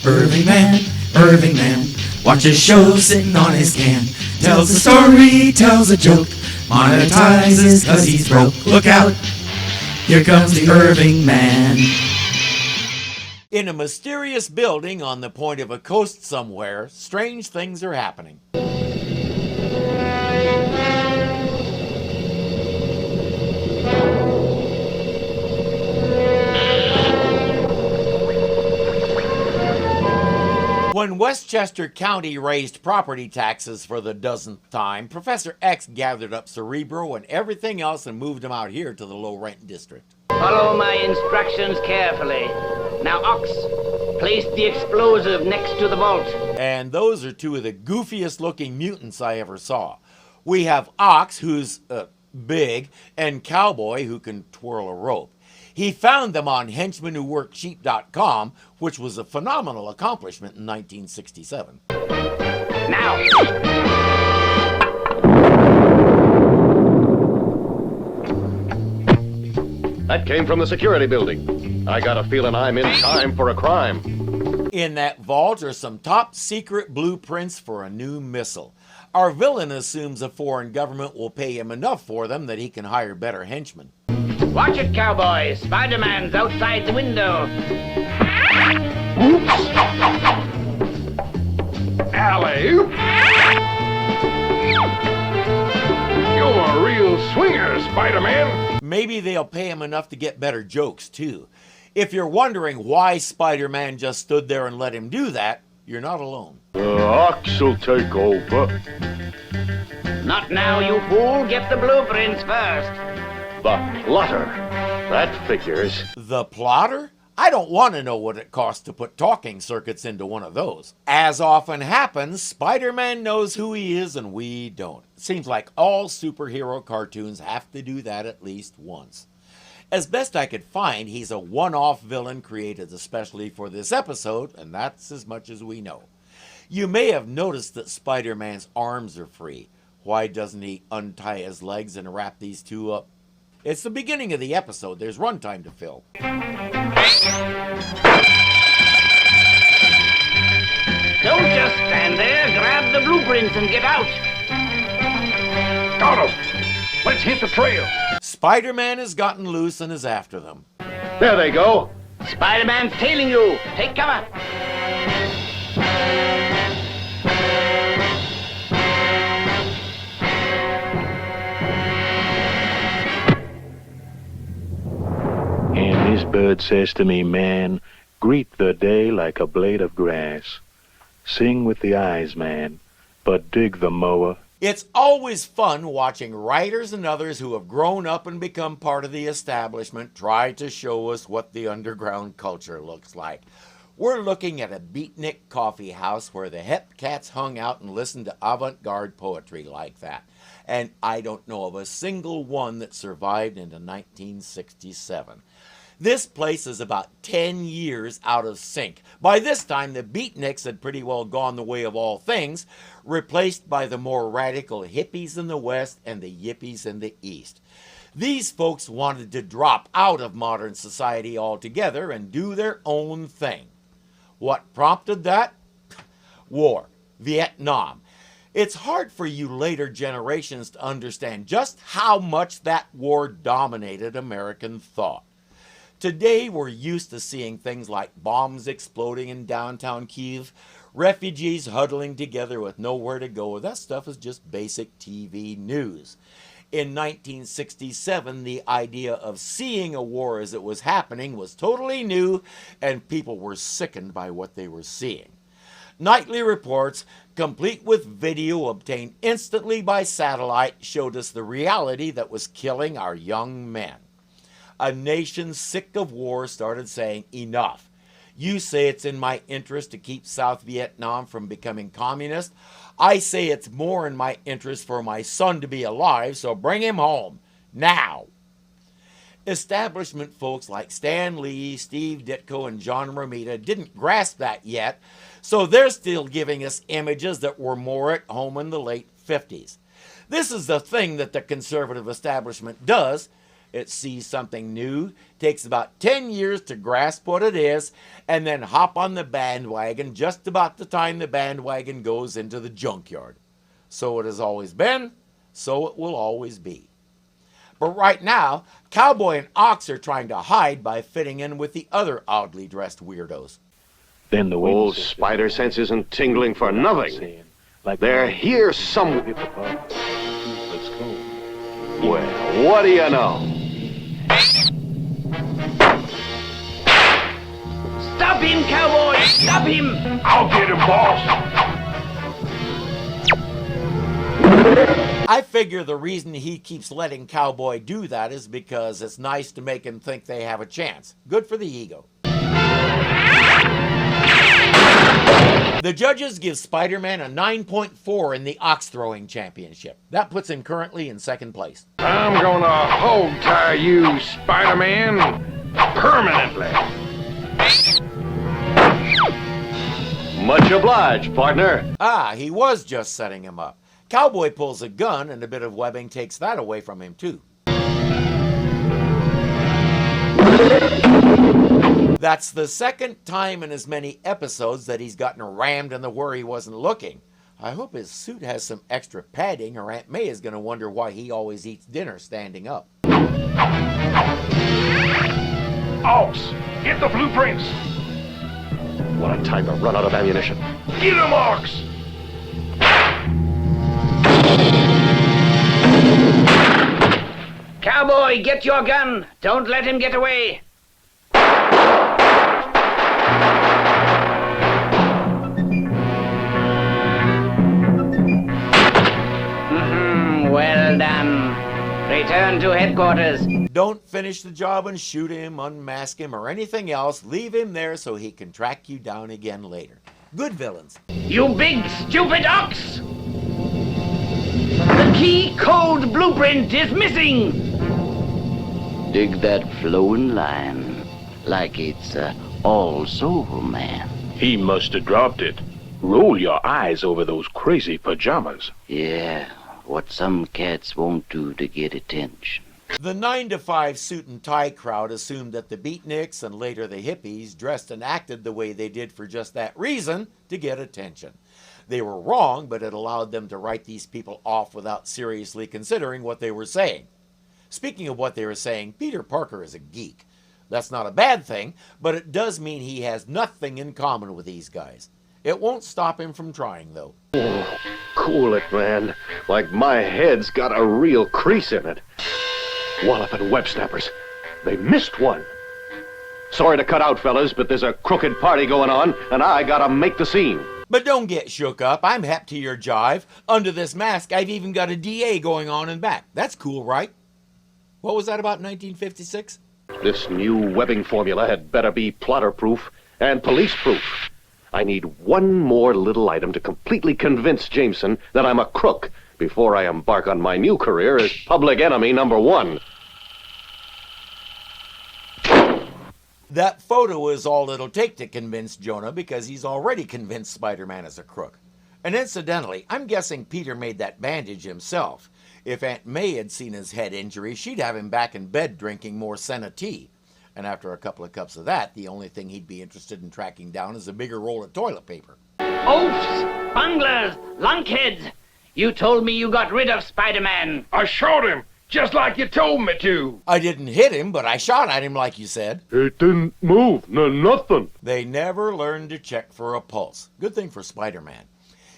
Irvingman, watches shows sitting on his can. Tells a story, tells a joke, monetizes cause he's broke. Look out, here comes the Irvingman. In a mysterious building on the point of a coast somewhere, strange things are happening. When Westchester County raised property taxes for the dozenth time, Professor X gathered up Cerebro and everything else and moved them out here to the low-rent district. Follow my instructions carefully. Now, Ox, place the explosive next to the vault. And those are two of the goofiest-looking mutants I ever saw. We have Ox, who's big, and Cowboy, who can twirl a rope. He found them on henchmen-who-work-cheap.com, which was a phenomenal accomplishment in 1967. Now! That came from the security building. I got a feeling I'm in time for a crime. In that vault are some top-secret blueprints for a new missile. Our villain assumes a foreign government will pay him enough for them that he can hire better henchmen. Watch it, Cowboy. Spiderman's outside the window. Alley-oop! You're a real swinger, Spider-Man. Maybe they'll pay him enough to get better jokes, too. If you're wondering why Spider-Man just stood there and let him do that, you're not alone. The Ox will take over. Not now, you fool. Get the blueprints first. The plotter. That figures. The plotter? I don't want to know what it costs to put talking circuits into one of those. As often happens, Spider-Man knows who he is and we don't. It seems like all superhero cartoons have to do that at least once. As best I could find, he's a one-off villain created especially for this episode, and that's as much as we know. You may have noticed that Spider-Man's arms are free. Why doesn't he untie his legs and wrap these two up? It's the beginning of the episode. There's runtime to fill. Don't just stand there. Grab the blueprints and get out. Got him. Let's hit the trail. Spider-Man has gotten loose and is after them. There they go. Spider-Man's tailing you. Take cover. And this bird says to me, man, greet the day like a blade of grass. Sing with the eyes, man, but dig the mower. It's always fun watching writers and others who have grown up and become part of the establishment try to show us what the underground culture looks like. We're looking at a beatnik coffee house where the hep cats hung out and listened to avant-garde poetry like that. And I don't know of a single one that survived into 1967. This place is about 10 years out of sync. By this time, the beatniks had pretty well gone the way of all things, replaced by the more radical hippies in the West and the yippies in the East. These folks wanted to drop out of modern society altogether and do their own thing. What prompted that? War. Vietnam. It's hard for you later generations to understand just how much that war dominated American thought. Today, we're used to seeing things like bombs exploding in downtown Kyiv, refugees huddling together with nowhere to go. That stuff is just basic TV news. In 1967, the idea of seeing a war as it was happening was totally new, and people were sickened by what they were seeing. Nightly reports, complete with video obtained instantly by satellite, showed us the reality that was killing our young men. A nation sick of war started saying, enough. You say it's in my interest to keep South Vietnam from becoming communist. I say it's more in my interest for my son to be alive, so bring him home, now. Establishment folks like Stan Lee, Steve Ditko, and John Romita didn't grasp that yet, so they're still giving us images that were more at home in the late 50s. This is the thing that the conservative establishment does. It sees something new, takes about 10 years to grasp what it is, and then hop on the bandwagon just about the time the bandwagon goes into the junkyard. So it has always been, so it will always be. But right now, Cowboy and Ox are trying to hide by fitting in with the other oddly dressed weirdos. Then the Old spider sense isn't tingling for nothing. They're here somewhere. Let's go. Well, what do you know? Stop him, Cowboy! Stop him! I'll get him, boss. I figure the reason he keeps letting Cowboy do that is because it's nice to make him think they have a chance. Good for the ego. The judges give Spider-Man a 9.4 in the Ox Throwing Championship. That puts him currently in second place. I'm gonna hog-tie you, Spider-Man, permanently. Much obliged, partner. Ah, he was just setting him up. Cowboy pulls a gun, and a bit of webbing takes that away from him, too. That's the second time in as many episodes that he's gotten rammed in the where he wasn't looking. I hope his suit has some extra padding, or Aunt May is going to wonder why he always eats dinner standing up. Ox, get the blueprints. What a time to run out of ammunition. Get him, Ox. Cowboy, get your gun! Don't let him get away! Well done. Return to headquarters. Don't finish the job and shoot him, unmask him, or anything else. Leave him there so he can track you down again later. Good villains. You big stupid ox! The key code blueprint is missing! Dig that flowing line like it's all soul, man. He must have dropped it. Roll your eyes over those crazy pajamas. Yeah, what some cats won't do to get attention. The 9 to 5 suit and tie crowd assumed that the beatniks and later the hippies dressed and acted the way they did for just that reason, to get attention. They were wrong, but it allowed them to write these people off without seriously considering what they were saying. Speaking of what they were saying, Peter Parker is a geek. That's not a bad thing, but it does mean he has nothing in common with these guys. It won't stop him from trying, though. Oh, cool it, man. Like my head's got a real crease in it. Wallop and web snappers. They missed one. Sorry to cut out, fellas, but there's a crooked party going on, and I gotta make the scene. But don't get shook up. I'm hep to your jive. Under this mask, I've even got a DA going on in back. That's cool, right? What was that about 1956? This new webbing formula had better be plotter-proof and police-proof. I need one more little item to completely convince Jameson that I'm a crook before I embark on my new career as public enemy number 1. That photo is all it'll take to convince Jonah, because he's already convinced Spider-Man is a crook. And incidentally, I'm guessing Peter made that bandage himself. If Aunt May had seen his head injury, she'd have him back in bed drinking more senna tea. And after a couple of cups of that, the only thing he'd be interested in tracking down is a bigger roll of toilet paper. Oafs! Bunglers! Lunkheads! You told me you got rid of Spider-Man. I shot him, just like you told me to. I didn't hit him, but I shot at him like you said. It didn't move, nothing. They never learned to check for a pulse. Good thing for Spider-Man.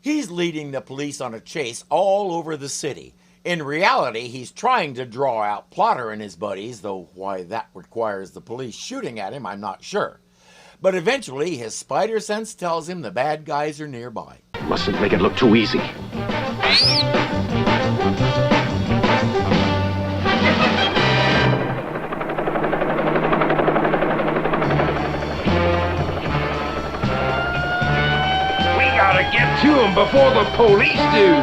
He's leading the police on a chase all over the city. In reality, he's trying to draw out Plotter and his buddies, though why that requires the police shooting at him, I'm not sure. But eventually, his spider sense tells him the bad guys are nearby. Mustn't make it look too easy. We gotta get to him before the police do.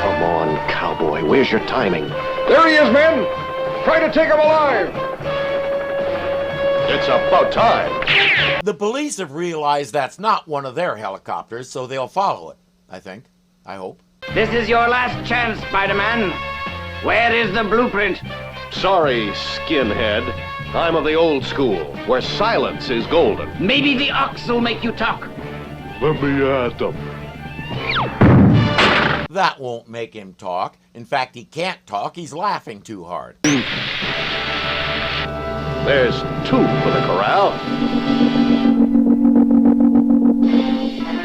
Come on, Cowboy. Where's your timing? There he is, men. Try to take him alive. It's about time. The police have realized that's not one of their helicopters, so they'll follow it, I think. I hope. This is your last chance, Spider-Man. Where is the blueprint? Sorry, skinhead. I'm of the old school, where silence is golden. Maybe the ox will make you talk. Let me at them. That won't make him talk. In fact, he can't talk. He's laughing too hard. There's 2 for the corral.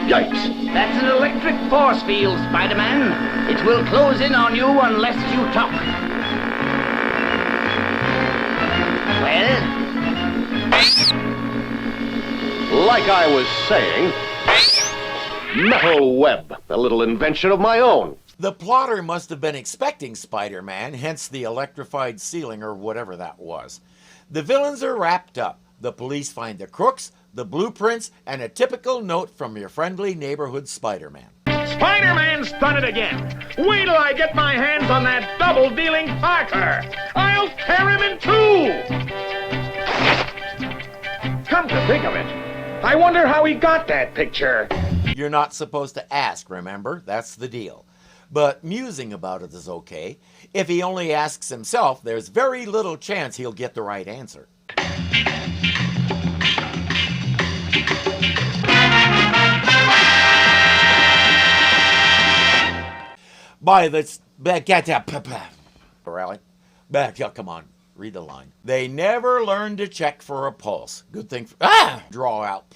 Yikes. That's an electric force field, Spider-Man. It will close in on you unless you talk. Well? Like I was saying, metal web, a little invention of my own. The plotter must have been expecting Spider-Man, hence the electrified ceiling or whatever that was. The villains are wrapped up. The police find the crooks, the blueprints, and a typical note from your friendly neighborhood Spider-Man. Spider-Man's done it again. Wait till I get my hands on that double-dealing Parker. I'll tear him in 2. Come to think of it, I wonder how he got that picture. You're not supposed to ask, remember? That's the deal. But musing about it is okay. If he only asks himself, there's very little chance he'll get the right answer. By the rally. Come on, read the line. They never learn to check for a pulse. Good thing. Draw out.